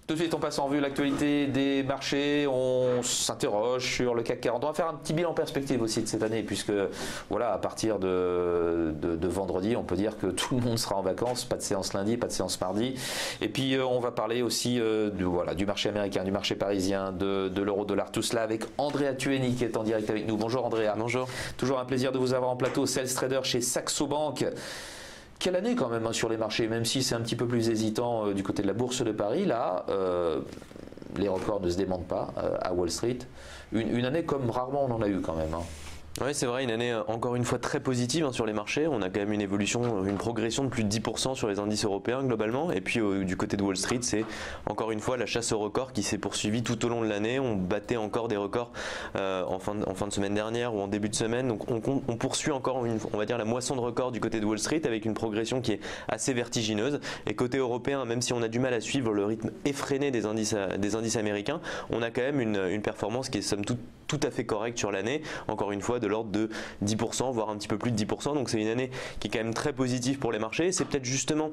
Tout de suite, on passe en revue l'actualité des marchés, on s'interroge sur le CAC 40. On va faire un petit bilan en perspective aussi de cette année, puisque voilà, à partir de vendredi, on peut dire que tout le monde sera en vacances, pas de séance lundi, pas de séance mardi. Et puis on va parler aussi du marché américain, du marché parisien, de l'euro-dollar, tout cela avec Andrea Tueni qui est en direct avec nous. Bonjour Andrea. Bonjour. Toujours un plaisir de vous avoir en plateau, sales trader chez Saxo Bank. Quelle année quand même sur les marchés, même si c'est un petit peu plus hésitant du côté de la Bourse de Paris, là, les records ne se démentent pas à Wall Street. Une année comme rarement on en a eu quand même. Oui, c'est vrai, une année encore une fois très positive sur les marchés. On a quand même une évolution, une progression de plus de 10% sur les indices européens globalement. Et puis du côté de Wall Street, c'est encore une fois la chasse aux records qui s'est poursuivie tout au long de l'année. On battait encore des records en fin de semaine dernière ou en début de semaine. Donc on poursuit encore, on va dire, la moisson de records du côté de Wall Street avec une progression qui est assez vertigineuse. Et côté européen, même si on a du mal à suivre le rythme effréné des indices américains, on a quand même une performance qui est somme toute tout à fait correcte sur l'année. Encore une fois, de l'ordre de 10%, voire un petit peu plus de 10%. Donc c'est une année qui est quand même très positive pour les marchés. C'est peut-être justement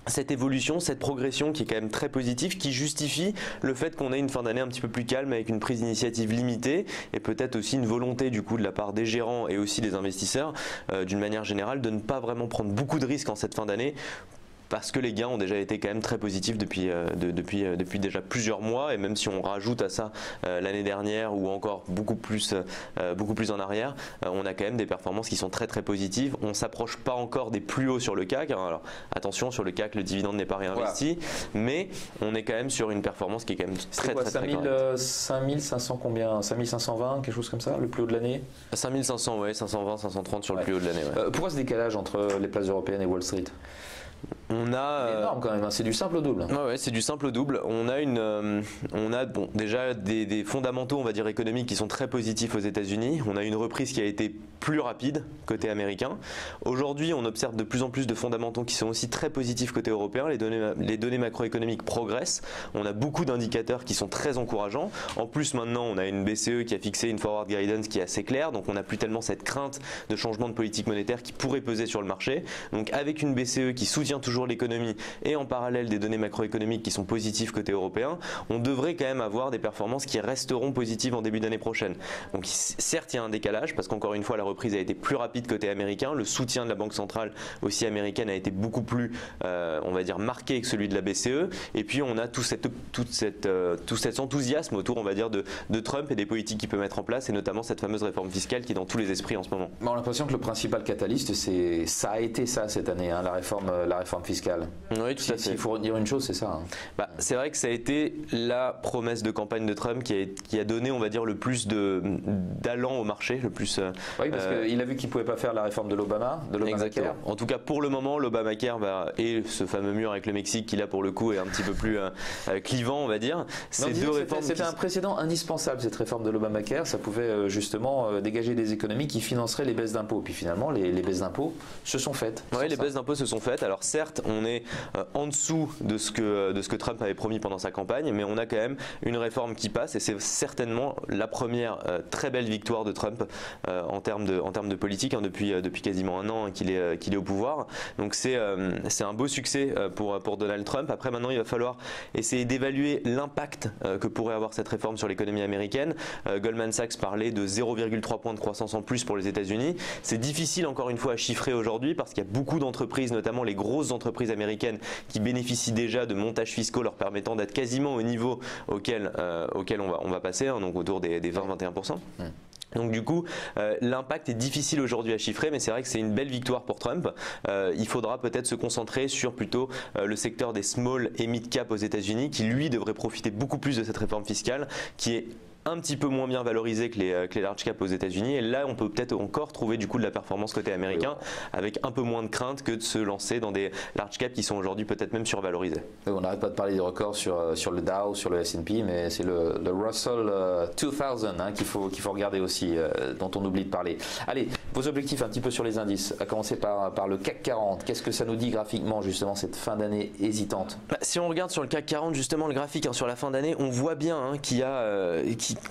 cette évolution, cette progression qui est quand même très positive, qui justifie le fait qu'on ait une fin d'année un petit peu plus calme avec une prise d'initiative limitée et peut-être aussi une volonté du coup de la part des gérants et aussi des investisseurs d'une manière générale de ne pas vraiment prendre beaucoup de risques en cette fin d'année, parce que les gains ont déjà été quand même très positifs depuis déjà plusieurs mois, et même si on rajoute à ça l'année dernière ou encore beaucoup plus en arrière, on a quand même des performances qui sont très très positives. On ne s'approche pas encore des plus hauts sur le CAC, alors attention, sur le CAC le dividende n'est pas réinvesti, voilà. Mais on est quand même sur une performance qui est quand même très correcte. 5500 combien, 5520, quelque chose comme ça, le plus haut de l'année? 5500, ouais, 520, 530 sur le plus haut de l'année. Ouais. Pourquoi ce décalage entre les places européennes et Wall Street? On a énorme quand même, hein. C'est du simple au double. Ouais, c'est du simple au double. On a déjà des fondamentaux, on va dire économiques, qui sont très positifs aux États-Unis. On a une reprise qui a été plus rapide côté américain. Aujourd'hui, on observe de plus en plus de fondamentaux qui sont aussi très positifs côté européen. Les données macroéconomiques progressent. On a beaucoup d'indicateurs qui sont très encourageants. En plus, maintenant, on a une BCE qui a fixé une forward guidance qui est assez claire. Donc, on n'a plus tellement cette crainte de changement de politique monétaire qui pourrait peser sur le marché. Donc, avec une BCE qui soutient toujours l'économie et en parallèle des données macroéconomiques qui sont positives côté européen, on devrait quand même avoir des performances qui resteront positives en début d'année prochaine. Donc certes, il y a un décalage parce qu'encore une fois la reprise a été plus rapide côté américain, le soutien de la Banque centrale aussi américaine a été beaucoup plus on va dire marqué que celui de la BCE, et puis on a tout cet enthousiasme autour, on va dire, de Trump et des politiques qu'il peut mettre en place, et notamment cette fameuse réforme fiscale qui est dans tous les esprits en ce moment. On a l'impression que le principal catalyste, ça a été ça cette année, hein, la réforme fiscale. Oui, tout à fait. S'il faut retenir une chose, c'est ça. Hein. C'est vrai que ça a été la promesse de campagne de Trump qui a donné, on va dire, le plus d'allant au marché, le plus. Oui, parce qu'il a vu qu'il ne pouvait pas faire la réforme de l'Obamacare. Exactement. En tout cas, pour le moment, l'Obamacare et ce fameux mur avec le Mexique qui là pour le coup est un petit peu plus clivant, on va dire. C'était un précédent indispensable, cette réforme de l'Obamacare. Ça pouvait justement dégager des économies qui financeraient les baisses d'impôts. Puis finalement, les baisses d'impôts se sont faites. Oui, les baisses d'impôts se sont faites. Alors certes, on est en dessous de ce que Trump avait promis pendant sa campagne, mais on a quand même une réforme qui passe, et c'est certainement la première très belle victoire de Trump en termes de politique, hein, depuis quasiment un an, hein, qu'il est au pouvoir. Donc c'est un beau succès pour Donald Trump. Après, maintenant, il va falloir essayer d'évaluer l'impact que pourrait avoir cette réforme sur l'économie américaine. Goldman Sachs parlait de 0,3 points de croissance en plus pour les États-Unis. C'est difficile encore une fois à chiffrer aujourd'hui parce qu'il y a beaucoup d'entreprises, notamment les grosses entreprises américaines, qui bénéficient déjà de montages fiscaux leur permettant d'être quasiment au niveau auquel on va passer, hein, donc autour des 20-21%. Donc du coup, l'impact est difficile aujourd'hui à chiffrer, mais c'est vrai que c'est une belle victoire pour Trump. Il faudra peut-être se concentrer sur plutôt le secteur des small et mid cap aux États-Unis, qui lui devrait profiter beaucoup plus de cette réforme fiscale, qui est un petit peu moins bien valorisé que les large cap aux États-Unis, et là on peut peut-être encore trouver du coup de la performance côté américain, avec un peu moins de crainte que de se lancer dans des large cap qui sont aujourd'hui peut-être même survalorisés. On n'arrête pas de parler des records sur le Dow, sur le S&P, mais c'est le Russell 2000 hein, qu'il faut regarder aussi, dont on oublie de parler. Allez, vos objectifs un petit peu sur les indices, à commencer par le CAC 40. Qu'est-ce que ça nous dit graphiquement justement cette fin d'année hésitante? Si on regarde sur le CAC 40 justement le graphique, hein, sur la fin d'année, on voit bien, hein, qu'il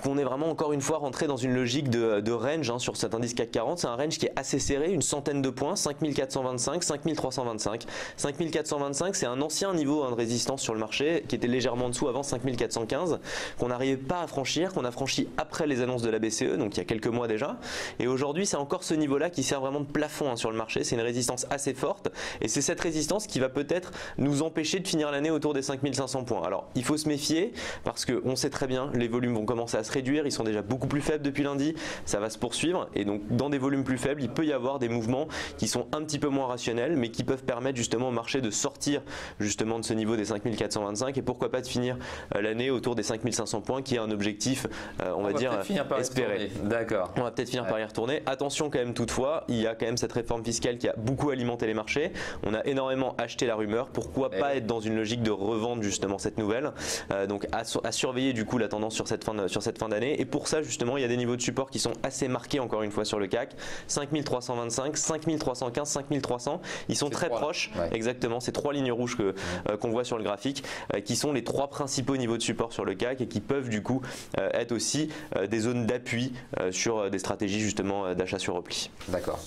qu'on est vraiment encore une fois rentré dans une logique de range hein, sur cet indice CAC 40. C'est un range qui est assez serré, une centaine de points, 5425, 5325. 5425, c'est un ancien niveau hein, de résistance sur le marché qui était légèrement en dessous avant 5415, qu'on n'arrivait pas à franchir, qu'on a franchi après les annonces de la BCE, donc il y a quelques mois déjà. Et aujourd'hui, c'est encore ce niveau-là qui sert vraiment de plafond hein, sur le marché. C'est une résistance assez forte et c'est cette résistance qui va peut-être nous empêcher de finir l'année autour des 5500 points. Alors, il faut se méfier parce qu'on sait très bien, les volumes vont commencer à se réduire, ils sont déjà beaucoup plus faibles depuis lundi, ça va se poursuivre et donc dans des volumes plus faibles, il peut y avoir des mouvements qui sont un petit peu moins rationnels mais qui peuvent permettre justement au marché de sortir justement de ce niveau des 5425 et pourquoi pas de finir l'année autour des 5500 points qui est un objectif, on va dire, espéré. D'accord. On va peut-être finir par y retourner. Attention quand même toutefois, il y a quand même cette réforme fiscale qui a beaucoup alimenté les marchés. On a énormément acheté la rumeur. Pourquoi pas être dans une logique de revendre justement cette nouvelle. Donc à surveiller du coup la tendance sur cette fin d'année. Et pour ça justement, il y a des niveaux de support qui sont assez marqués encore une fois sur le CAC. 5325, 5315, 5300. Ils sont très proches. Ouais. Exactement. Ces trois lignes rouges qu'on voit sur le graphique, qui sont les trois principaux niveaux de support sur le CAC et qui peuvent du coup être aussi des zones d'appui sur des stratégies justement d'achat sur repli. D'accord.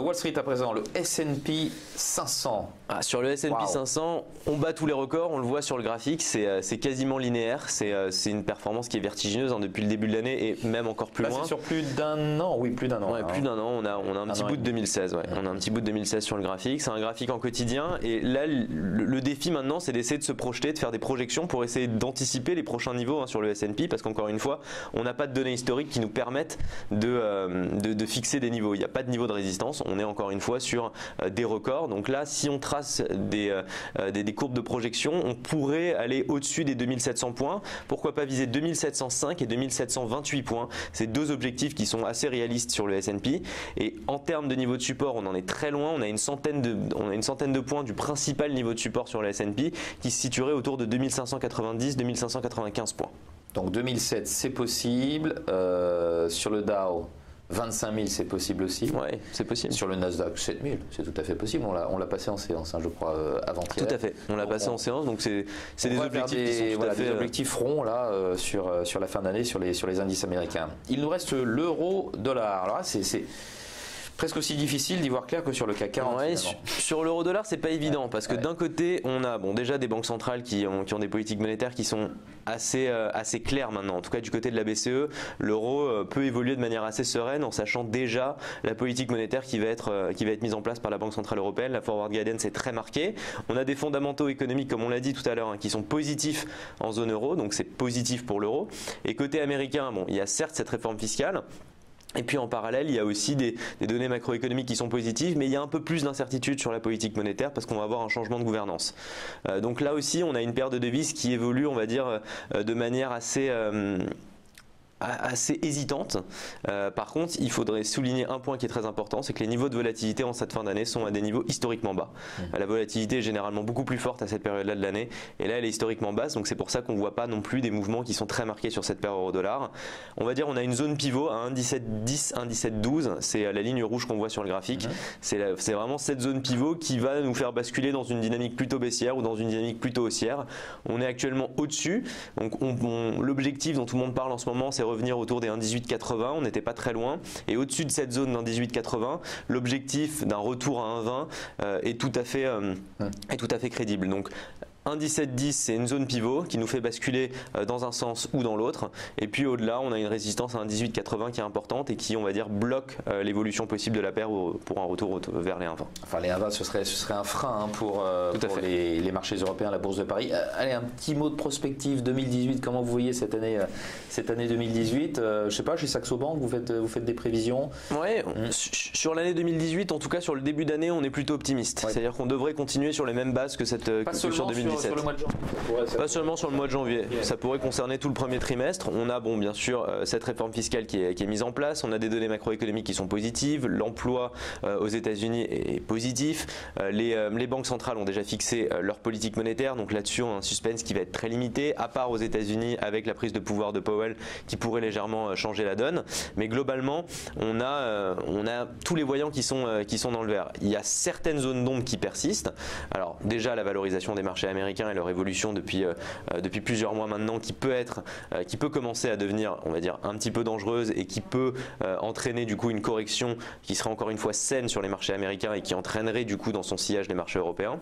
Wall Street à présent, le S&P 500. Ah, sur le S&P 500, on bat tous les records, on le voit sur le graphique, c'est quasiment linéaire, c'est une performance qui est vertigineuse hein, depuis le début de l'année et même encore plus loin. C'est sur plus d'un an, oui, plus d'un an. Ouais, plus d'un an, on a un petit bout de 2016, ouais. On a un petit bout de 2016 sur le graphique, c'est un graphique en quotidien et là le défi maintenant c'est d'essayer de se projeter, de faire des projections pour essayer d'anticiper les prochains niveaux hein, sur le S&P parce qu'encore une fois, on n'a pas de données historiques qui nous permettent de fixer des niveaux. Il n'y a pas de niveau de résistance, on est encore une fois sur des records. Donc là, si on trace des courbes de projection, on pourrait aller au-dessus des 2700 points. Pourquoi pas viser 2705 et 2728 points. C'est deux objectifs qui sont assez réalistes sur le S&P. Et en termes de niveau de support, on en est très loin. On a une centaine de points du principal niveau de support sur le S&P qui se situerait autour de 2590-2595 points. Donc 2007, c'est possible. Sur le Dow, 25 000, c'est possible aussi. Oui, c'est possible. Sur le Nasdaq, 7 000, c'est tout à fait possible. On l'a passé en séance, hein, je crois, avant-hier. Tout à fait. On l'a passé en séance, donc c'est des objectifs qui sont tout à fait... des objectifs ronds là, sur la fin d'année sur les indices américains. Il nous reste l'euro-dollar. Alors là, c'est presque aussi difficile d'y voir clair que sur le CAC 40. Ouais, sur l'euro-dollar, c'est pas évident parce que d'un côté, on a déjà des banques centrales qui ont des politiques monétaires qui sont assez claires maintenant. En tout cas, du côté de la BCE, l'euro peut évoluer de manière assez sereine en sachant déjà la politique monétaire qui va être mise en place par la Banque centrale européenne. La forward guidance est très marquée. On a des fondamentaux économiques, comme on l'a dit tout à l'heure, hein, qui sont positifs en zone euro, donc c'est positif pour l'euro. Et côté américain, il y a certes cette réforme fiscale. Et puis en parallèle, il y a aussi des données macroéconomiques qui sont positives, mais il y a un peu plus d'incertitude sur la politique monétaire parce qu'on va avoir un changement de gouvernance. Donc là aussi, on a une paire de devises qui évolue, on va dire, de manière assez hésitante. Par contre, il faudrait souligner un point qui est très important, c'est que les niveaux de volatilité en cette fin d'année sont à des niveaux historiquement bas. La volatilité est généralement beaucoup plus forte à cette période-là de l'année, et là elle est historiquement basse, donc c'est pour ça qu'on ne voit pas non plus des mouvements qui sont très marqués sur cette paire euro-dollar. On va dire on a une zone pivot à 1,1710, 1,1712, c'est la ligne rouge qu'on voit sur le graphique. C'est vraiment cette zone pivot qui va nous faire basculer dans une dynamique plutôt baissière ou dans une dynamique plutôt haussière. On est actuellement au-dessus, donc l'objectif dont tout le monde parle en ce moment, c'est revenir autour des 1,1880, on n'était pas très loin, et au-dessus de cette zone d'1,1880, l'objectif d'un retour à 1,20 est tout à fait crédible. Donc 1,1710, c'est une zone pivot qui nous fait basculer dans un sens ou dans l'autre. Et puis au-delà, on a une résistance à 1,1880 qui est importante et qui, on va dire, bloque l'évolution possible de la paire pour un retour vers les 1,20. Enfin, les 1,20, ce serait un frein hein, pour les marchés européens, la Bourse de Paris. Allez, un petit mot de prospective 2018. Comment vous voyez cette année 2018 je sais pas, chez Saxo Bank, vous faites des prévisions? Oui, sur l'année 2018, en tout cas sur le début d'année, on est plutôt optimiste. Ouais. C'est-à-dire qu'on devrait continuer sur les mêmes bases que sur 2017. Sur le mois de janvier. Pas seulement sur le mois de janvier, ça pourrait concerner tout le premier trimestre. On a bien sûr cette réforme fiscale qui est mise en place, on a des données macroéconomiques qui sont positives, l'emploi aux États-Unis est positif, les banques centrales ont déjà fixé leur politique monétaire, donc là-dessus on a un suspense qui va être très limité, à part aux États-Unis avec la prise de pouvoir de Powell qui pourrait légèrement changer la donne. Mais globalement, on a tous les voyants qui sont dans le vert. Il y a certaines zones d'ombre qui persistent. Alors déjà la valorisation des marchés américains américains et leur évolution depuis plusieurs mois maintenant, qui peut commencer à devenir, on va dire, un petit peu dangereuse et qui peut entraîner du coup une correction qui serait encore une fois saine sur les marchés américains et qui entraînerait du coup dans son sillage les marchés européens.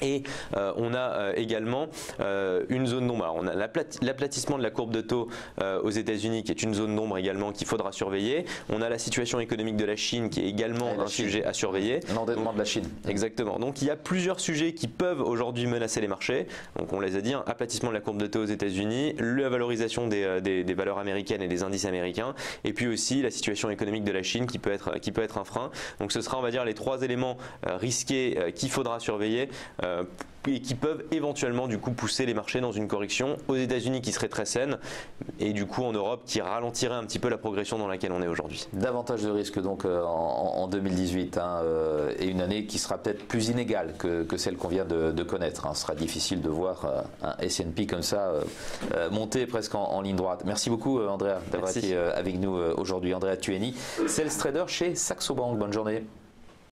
Et on a également une zone d'ombre. Alors on a l'aplatissement de la courbe de taux aux États-Unis qui est une zone d'ombre également qu'il faudra surveiller. On a la situation économique de la Chine qui est également un sujet à surveiller. L'endettement de la Chine. Exactement. Donc il y a plusieurs sujets qui peuvent aujourd'hui menacer les marchés. Donc on les a dit, un aplatissement de la courbe de taux aux États-Unis, la valorisation des valeurs américaines et des indices américains, et puis aussi la situation économique de la Chine qui peut être un frein. Donc ce sera, on va dire, les trois éléments risqués qu'il faudra surveiller. Et qui peuvent éventuellement du coup pousser les marchés dans une correction aux États-Unis qui serait très saine et du coup en Europe qui ralentirait un petit peu la progression dans laquelle on est aujourd'hui. Davantage de risques donc en 2018 et une année qui sera peut-être plus inégale que celle qu'on vient de connaître. Ce sera difficile de voir un S&P comme ça monter presque en ligne droite. Merci beaucoup Andrea d'avoir été avec nous aujourd'hui. Andrea Tueni, sales trader chez Saxo Bank. Bonne journée.